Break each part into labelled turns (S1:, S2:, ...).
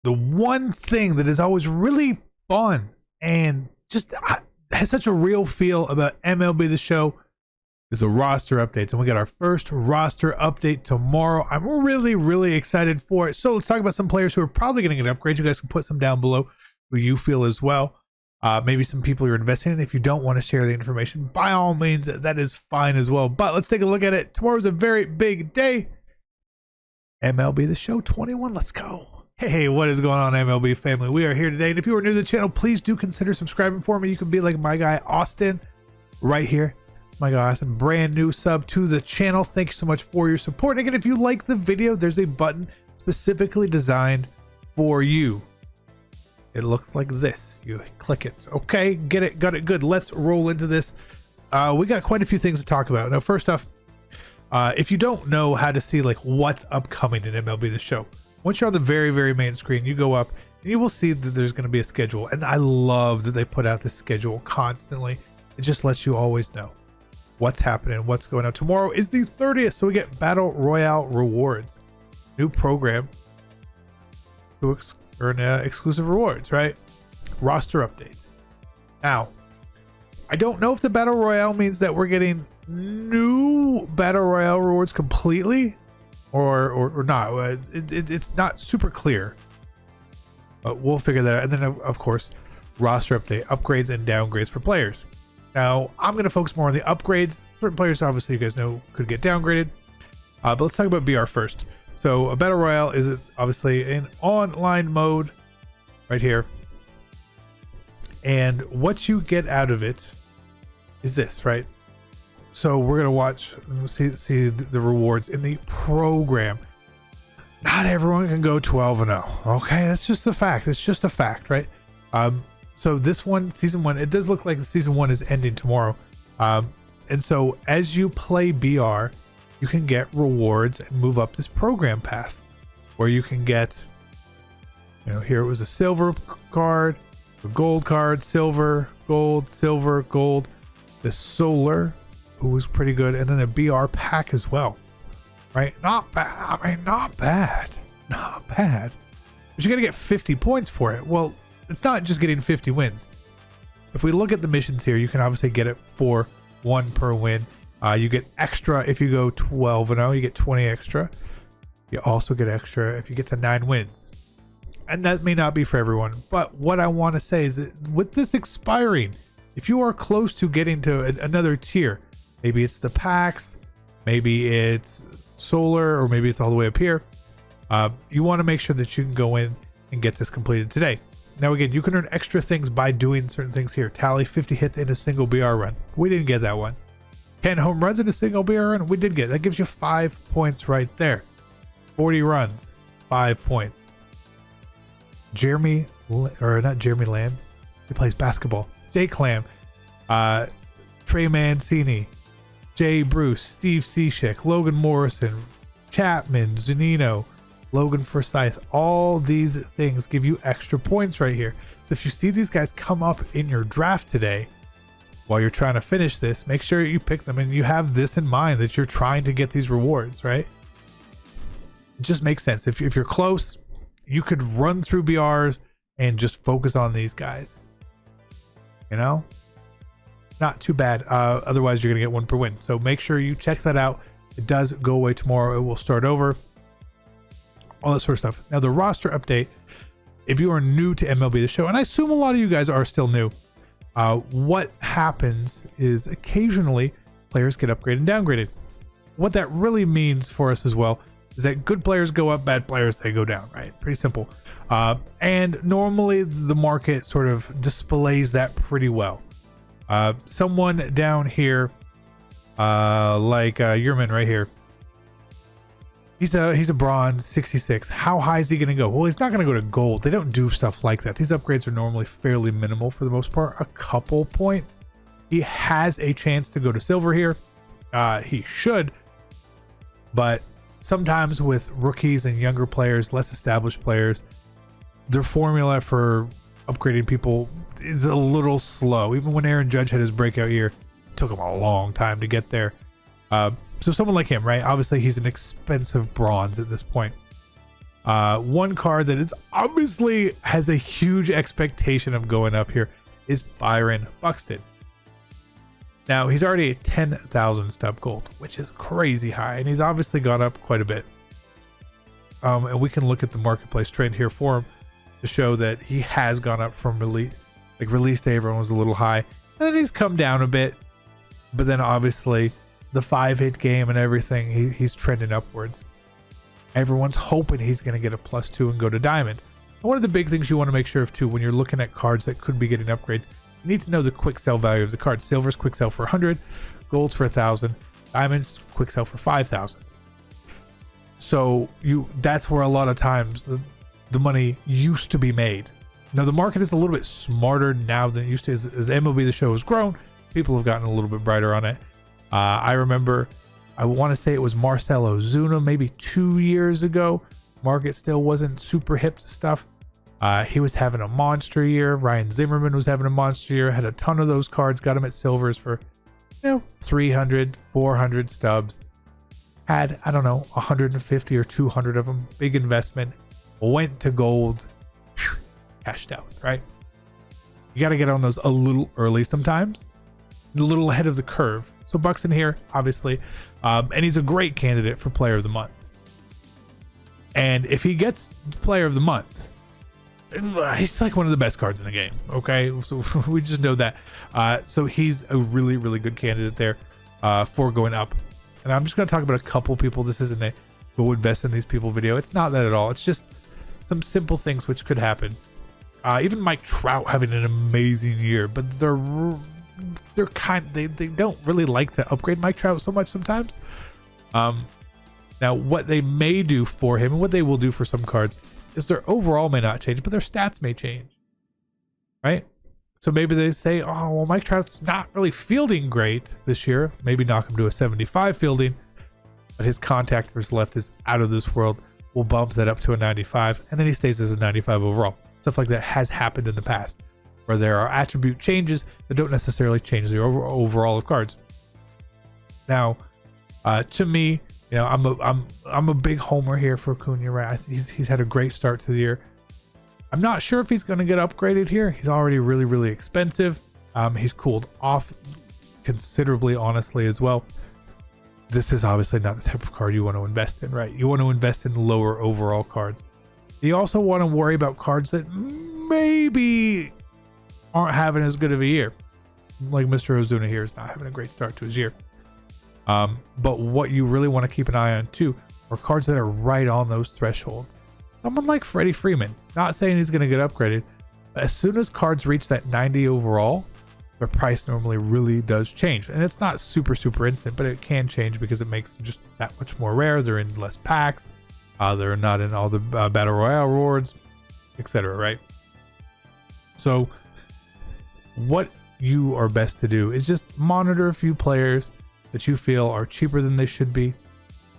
S1: the one thing that is always really fun and just has such a real feel about MLB The Show is the roster updates. And we got our first roster update tomorrow. I'm really excited for it. So let's talk about some players who are probably going to get upgrades. You guys can put some down below who you feel as well. Maybe some people you're investing in. If you don't want to share the information, by all means, that is fine as well. But let's take a look at it. Tomorrow's a very big day. MLB The Show 21. Let's go. Hey, what is going on, MLB family? We are here today. And if you are new to the channel, please do consider subscribing for me. You can be like my guy, Austin, right here. My guy, Austin, brand new sub to the channel. Thank you so much for your support. And again, if you like the video, there's a button specifically designed for you. It looks like this. You click it. Okay, get it, got it, good. Let's roll into this. We got quite a few things to talk about. Now, first off, if you don't know how to see like what's upcoming in MLB The Show, once you're on the very main screen, you go up and you will see that there's going to be a schedule. And I love that they put out this schedule constantly. It just lets you always know what's happening, what's going on. Tomorrow is the 30th, so we get Battle Royale rewards. New program to earn exclusive rewards, right? Roster update. Now, I don't know if the Battle Royale means that we're getting new Battle Royale rewards completely or not. It's not super clear, but we'll figure that out. And then, of course, roster update, upgrades and downgrades for players. Now, I'm going to focus more on the upgrades. Certain players, obviously, you guys know, could get downgraded. But let's talk about BR first. So, a Battle Royale is obviously an online mode right here. And what you get out of it is this, right? So, we're going to watch, see the rewards in the program. Not everyone can go 12-0. Okay, that's just a fact. It's just a fact, right? So this one, season one, it does look like the season one is ending tomorrow. And so as you play BR, you can get rewards and move up this program path where you can get, you know, here it was a silver card, a gold card, silver, gold, the solar, who was pretty good. And then a BR pack as well, right? Not bad. I mean, not bad. But you're going to get 50 points for it. Well, it's not just getting 50 wins. If we look at the missions here, you can obviously get it for 1 per win. You get extra if you go 12-0, you get 20 extra. You also get extra if you get to 9 wins. And that may not be for everyone, but what I want to say is that with this expiring, if you are close to getting to another tier, maybe it's the packs, maybe it's solar, or maybe it's all the way up here, you want to make sure that you can go in and get this completed today. Now, again, you can earn extra things by doing certain things here. Tally 50 hits in a single BR run. We didn't get that one. 10 home runs in a single BR run. We did get. That gives you 5 points right there. 40 runs, 5 points. Jeremy, or not Jeremy Lamb. He plays basketball. Jay Clam, Trey Mancini, Jay Bruce, Steve Cishek, Logan Morrison, Chapman, Zunino, Logan Forsyth. All these things give you extra points right here. So if you see these guys come up in your draft today while you're trying to finish this, make sure you pick them and you have this in mind that you're trying to get these rewards, right? It just makes sense. If you're close, you could run through BRs and just focus on these guys. You know? Not too bad. Otherwise, you're going to get 1 per win. So make sure you check that out. It does go away tomorrow. It will start over. All that sort of stuff. Now, the roster update, if you are new to MLB The Show, and I assume a lot of you guys are still new, what happens is occasionally players get upgraded and downgraded. What that really means for us as well is that good players go up, bad players, they go down, right? Pretty simple. And normally the market sort of displays that pretty well. Someone down here, like Yerman right here, he's a bronze 66. How high is he going to go? Well, he's not going to go to gold. They don't do stuff like that. These upgrades are normally fairly minimal for the most part, a couple points. He has a chance to go to silver here. He should, but sometimes with rookies and younger players, less established players, their formula for upgrading people is a little slow. Even when Aaron Judge had his breakout year, it took him a long time to get there. So someone like him, right? Obviously, he's an expensive bronze at this point. One card that is obviously has a huge expectation of going up here is Byron Buxton. Now he's already at 10,000 stub gold, which is crazy high, and he's obviously gone up quite a bit. And we can look at the marketplace trend here for him to show that he has gone up from release day. Everyone was a little high, and then he's come down a bit. But then obviously the 5-hit game and everything, he's trending upwards. Everyone's hoping he's going to get a +2 and go to diamond. And one of the big things you want to make sure of too when you're looking at cards that could be getting upgrades, you need to know the quick sell value of the card. Silver's quick sell for 100, gold's for 1,000, diamonds quick sell for 5,000. So that's where a lot of times the money used to be made. Now the market is a little bit smarter now than it used to. As MLB The Show has grown, people have gotten a little bit brighter on it. I remember, I want to say it was Marcell Ozuna maybe 2 years ago. Market still wasn't super hip to stuff. He was having a monster year. Ryan Zimmerman was having a monster year. Had a ton of those cards. Got him at silvers for 300, 400 stubs. Had, I don't know, 150 or 200 of them. Big investment. Went to gold. Cashed out, right? You got to get on those a little early sometimes. A little ahead of the curve. So Buxton here, obviously. And he's a great candidate for Player of the Month. And if he gets Player of the Month, he's like one of the best cards in the game. Okay, so we just know that. So he's a really, really good candidate there for going up. And I'm just going to talk about a couple people. This isn't a go invest in these people video. It's not that at all. It's just some simple things which could happen. Even Mike Trout having an amazing year, but they don't really like to upgrade Mike Trout so much sometimes. Now what they may do for him and what they will do for some cards is their overall may not change, but their stats may change, right? So maybe they say, oh, well, Mike Trout's not really fielding great this year. Maybe knock him to a 75 fielding, but his contact versus left is out of this world. We'll bump that up to a 95, and then he stays as a 95 overall. Stuff like that has happened in the past, where there are attribute changes that don't necessarily change the overall of cards. Now, to me, I'm a big homer here for Acuna, right? He's had a great start to the year. I'm not sure if he's going to get upgraded here. He's already really, really expensive. He's cooled off considerably, honestly, as well. This is obviously not the type of card you want to invest in, right? You want to invest in lower overall cards. You also want to worry about cards that maybe aren't having as good of a year. Like Mr. Ozuna here is not having a great start to his year. But what you really want to keep an eye on too are cards that are right on those thresholds. Someone like Freddie Freeman, not saying he's going to get upgraded, but as soon as cards reach that 90 overall, their price normally really does change. And it's not super, super instant, but it can change because it makes them just that much more rare. They're in less packs. They're not in all the battle royale rewards, etc. Right? So what you are best to do is just monitor a few players that you feel are cheaper than they should be.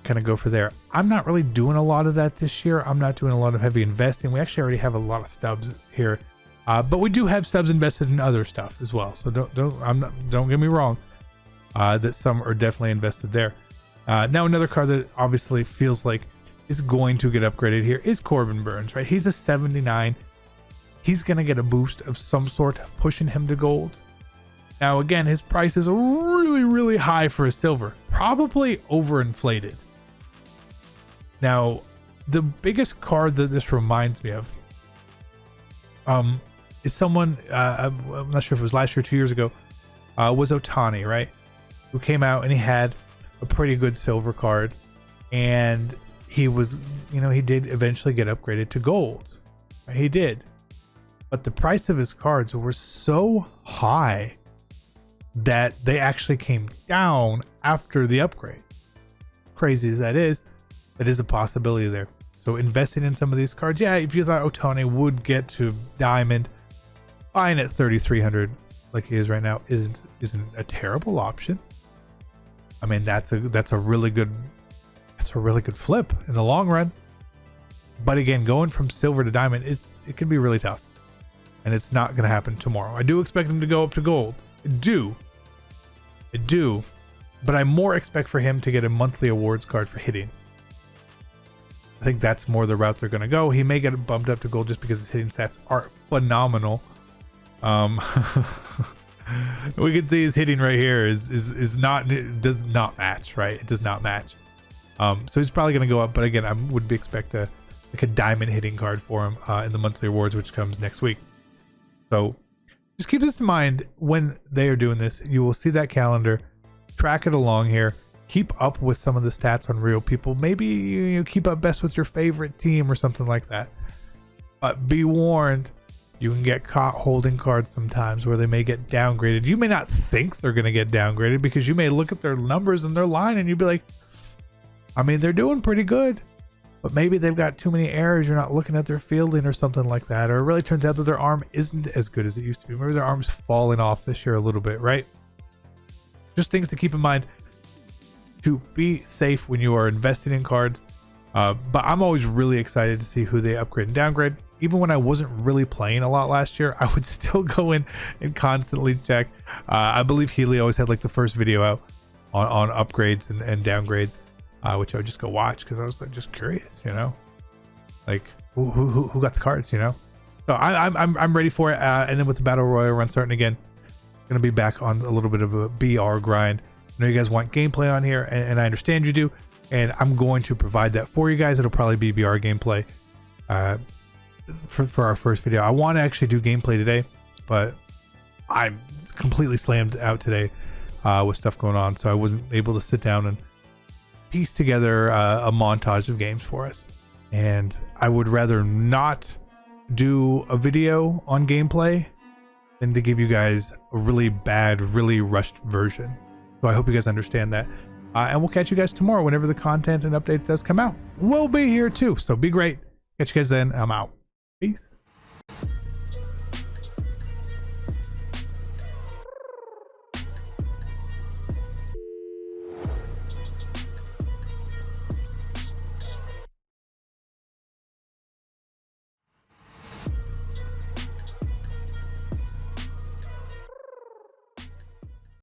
S1: Kind of go for there. I'm not really doing a lot of that this year. I'm not doing a lot of heavy investing. We actually already have a lot of stubs here, but we do have stubs invested in other stuff as well. So don't get me wrong. That some are definitely invested there. Now another card that obviously feels like is going to get upgraded here is Corbin Burns, right? He's a 79. He's going to get a boost of some sort, pushing him to gold. Now, again, his price is really, really high for a silver, probably overinflated. Now, the biggest card that this reminds me of is someone, I'm not sure if it was last year or 2 years ago, was Ohtani, right? Who came out and he had a pretty good silver card, and he was, he did eventually get upgraded to gold. He did. But the price of his cards were so high that they actually came down after the upgrade. Crazy as that is a possibility there. So investing in some of these cards, yeah, if you thought Ohtani would get to diamond, buying at 3,300 like he is right now isn't a terrible option. I mean, that's a really good flip in the long run. But again, going from silver to diamond it can be really tough, and it's not going to happen tomorrow. I do expect him to go up to gold. I do, but I more expect for him to get a monthly awards card for hitting. I think that's more the route they're going to go. He may get bumped up to gold just because his hitting stats are phenomenal. We can see his hitting right here is not, it does not match, right? It does not match. So he's probably going to go up, but again, I would expect like a diamond hitting card for him in the monthly awards, which comes next week. So just keep this in mind when they are doing this. You will see that calendar, track it along here, keep up with some of the stats on real people. Maybe you keep up best with your favorite team or something like that. But be warned, you can get caught holding cards sometimes where they may get downgraded. You may not think they're going to get downgraded because you may look at their numbers and their line and you'd be like, I mean, they're doing pretty good, but maybe they've got too many errors. You're not looking at their fielding or something like that. Or it really turns out that their arm isn't as good as it used to be. Maybe their arm's falling off this year a little bit, right? Just things to keep in mind to be safe when you are investing in cards. But I'm always really excited to see who they upgrade and downgrade. Even when I wasn't really playing a lot last year, I would still go in and constantly check. I believe Healy always had like the first video out on upgrades and downgrades, which I would just go watch because I was like just curious, you know, like who got the cards, you know. So I'm ready for it. And then with the battle royale run starting again, gonna be back on a little bit of a BR grind. I know you guys want gameplay on here, and I understand you do, and I'm going to provide that for you guys. It'll probably be BR gameplay for our first video. I want to actually do gameplay today, but I'm completely slammed out today with stuff going on, so I wasn't able to sit down and piece together a montage of games for us. And I would rather not do a video on gameplay than to give you guys a really bad, really rushed version. So I hope you guys understand that. And we'll catch you guys tomorrow whenever the content and updates does come out. We'll be here too, so be great. Catch you guys then. I'm out. Peace.